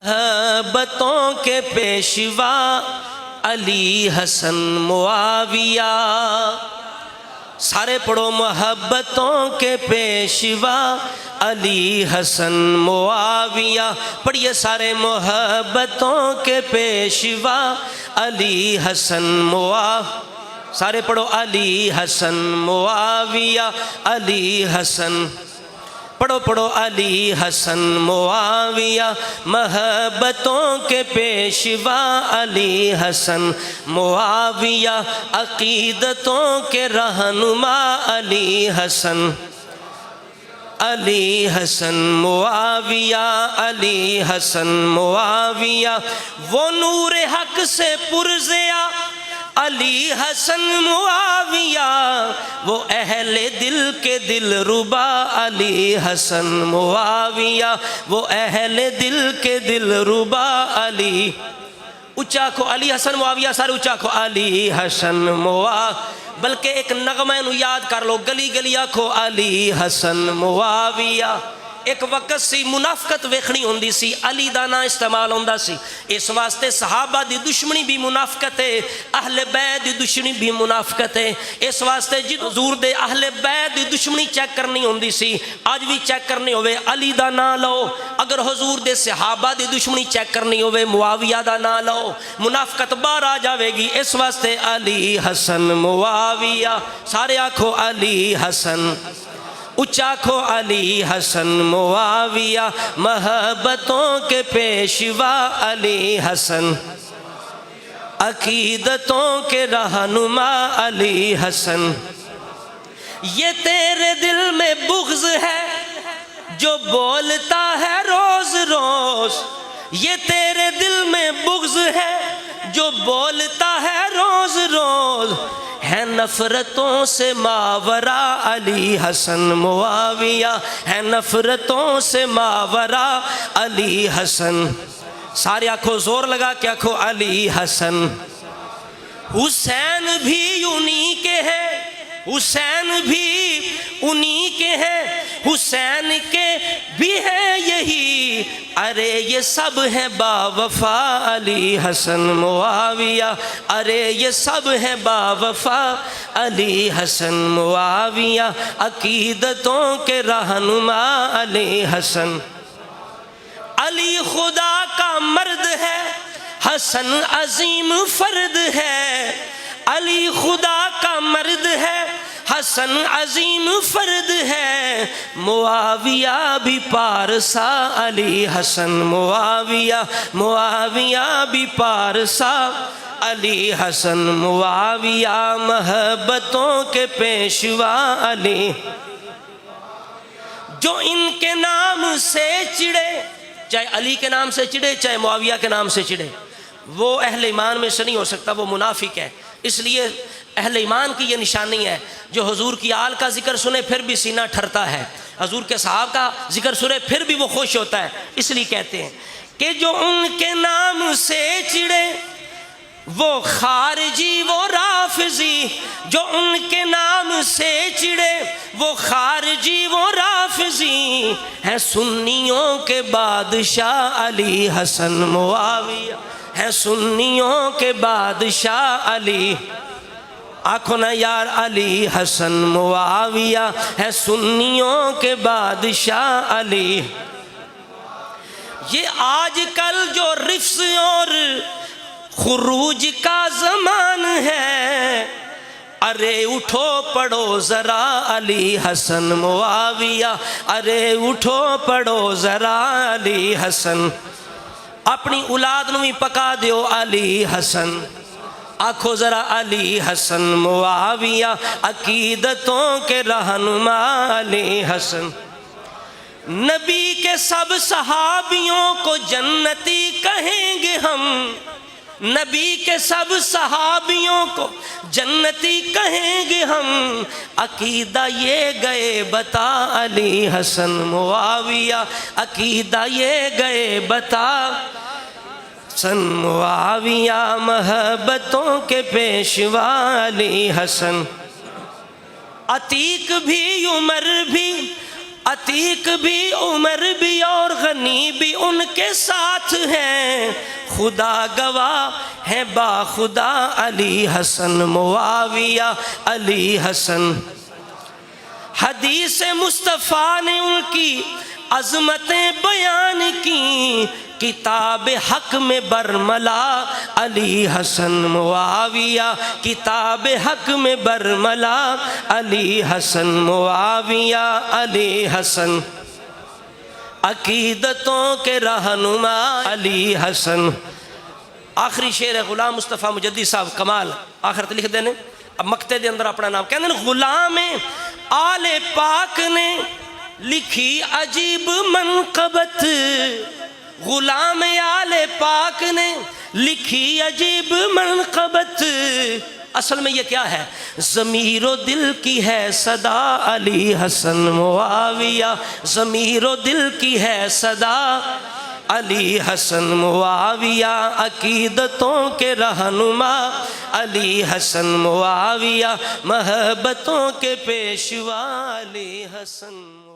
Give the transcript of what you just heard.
मोहब्बतों के पेशवा अली हसन मुआविया। सारे पढ़ो मोहब्बतों के पेशवा अली हसन मुआविया। पढ़िए सारे मोहब्बतों के पेशवा अली हसन सारे पढ़ो अली हसन मुआविया। अली हसन पढ़ो पढ़ो अली हसन मुआविया। मोहब्बतों के पेशवा अली हसन मुआविया। अकीदतों के रहनुमा अली हसन मुआविया। अली हसन मुआविया। वो नूर हक से पुरज़िया अली हसन मुआविया। वो अहले दिल के दिल रुबा अली हसन मुआविया। वो अहले दिल के दिल रुबा अली। ऊंचा को अली हसन मुआविया। सारे ऊंचा को अली हसन बल्कि एक नगमा याद कर लो, गली गली आखो अली हसन मुआविया। एक वक्त सी मुनाफकत वेखनी होंदी सी, अली दा ना इस्तेमाल होंदा सी। इस वास्ते सहाबा दी दुश्मनी भी मुनाफकत है, अहले बैत दी दुश्मनी भी मुनाफकत है। इस वास्ते जिद हुजूर दे अहले बैत दी दुश्मनी चेक करनी होंदी सी, आज भी चेक करनी होवे अली दा ना लो। अगर हुजूर दे सहाबा दी दुश्मनी चेक करनी होवे मुआविया दा ना लो, मुनाफकत बाहर आ जाएगी। इस वास्ते अली हसन मुआविया। सारे आखो अली हसन, ऊंचा खो अली हसन मुआविया। मोहब्बतों के पेशवा अली हसन, अकीदतों के रहनुमा अली हसन। ये तेरे दिल में बुग़्ज़ है जो बोलता है रोज रोज। ये तेरे दिल में बुग़्ज़ है जो बोलता है रोज रोज। है नफरतों से मावरा अली हसन मुआविया। है नफरतों से मावरा अली हसन। सारे आखो जोर लगा के आखो अली हसन। हुसैन भी उन्हीं के हैं, हुसैन भी उन्हीं के हैं, हुसैन के भी हैं यही। अरे ये सब हैं बावफा अली हसन मुआविया। अरे ये सब हैं बावफा अली हसन मुआविया। अकीदतों के रहनुमा अली हसन। अली खुदा का मर्द है, हसन अजीम फर्द है। अली खुदा का मर्द है, हसन अजीम फर्द है। मुआविया भी पारसा अली हसन मुआविया। मुआविया भी पारसा अली हसन मुआविया। मोहब्बतों के पेशवा अली। जो इनके नाम से चिड़े, चाहे अली के नाम से चिड़े चाहे मुआविया के नाम से चिड़े, वो अहले ईमान में से नहीं हो सकता, वो मुनाफिक है। इसलिए अहले ईमान की ये निशानी है जो हुजूर की आल का जिक्र सुने फिर भी सीना ठरता है, हुजूर के साहब का जिक्र सुने फिर भी वो खुश होता है। इसलिए कहते हैं कि जो उनके नाम से चिड़े वो खारजी वो राफिजी। जो उनके नाम से चिड़े वो खारजी वो राफिजी। है सुन्नियों के बादशाह अली हसन मुआविया। है सुन्नियों के बादशाह अली। आखो ना यार अली हसन मुआविया। है सुन्नियों के बादशाह अली। ये आजकल जो रिफ्स और खुरूज का ज़मान है, अरे उठो पढ़ो ज़रा अली हसन मुआविया। अरे उठो पढ़ो ज़रा अली हसन। अपनी औलाद नूं भी पका दियो अली हसन। आखो ज़रा अली हसन मुआविया। अकीदतों के रहनुमा अली हसन। नबी के सब सहाबियों को जन्नती कहेंगे हम। नबी के सब सहाबियों को जन्नती कहेंगे हम। अकीदा ये गए बता अली हसन मुआविया। अकीदा ये गए बता सन मुआविया। मोहब्बतों के पेशवा अली हसन। अतीक भी उमर भी अतीक भी, उमर भी और गनी भी उनके साथ हैं। खुदा गवाह है बाखुदा अली हसन मुआविया अली हसन। हदीस मुस्तफ़ा ने उनकी अज़मतें बयान की, किताब हक में बरमला अली हसन मुआविया, किताब हक में बरमला अली हसन मुआविया अली हसन। अकीदतों के रहनुमा अली हसन। आखिरी शेर है गुलाम मुस्तफ़ा मुजद्दी साहब कमाल, आखिरत लिख देने अब मकते दे अंदर अपना नाम कहते गुलाम आले पाक ने लिखी अजीब मनकबत। गुलाम आले पाक ने लिखी अजीब मनकबत। असल में ये क्या है? ज़मीरो दिल की है सदा अली हसन मुआविया, ज़मीरो दिल की है सदा अली हसन मुआविया। अकीदतों के रहनुमा अली हसन मुआविया, महब्बतों के पेशवा अली हसन।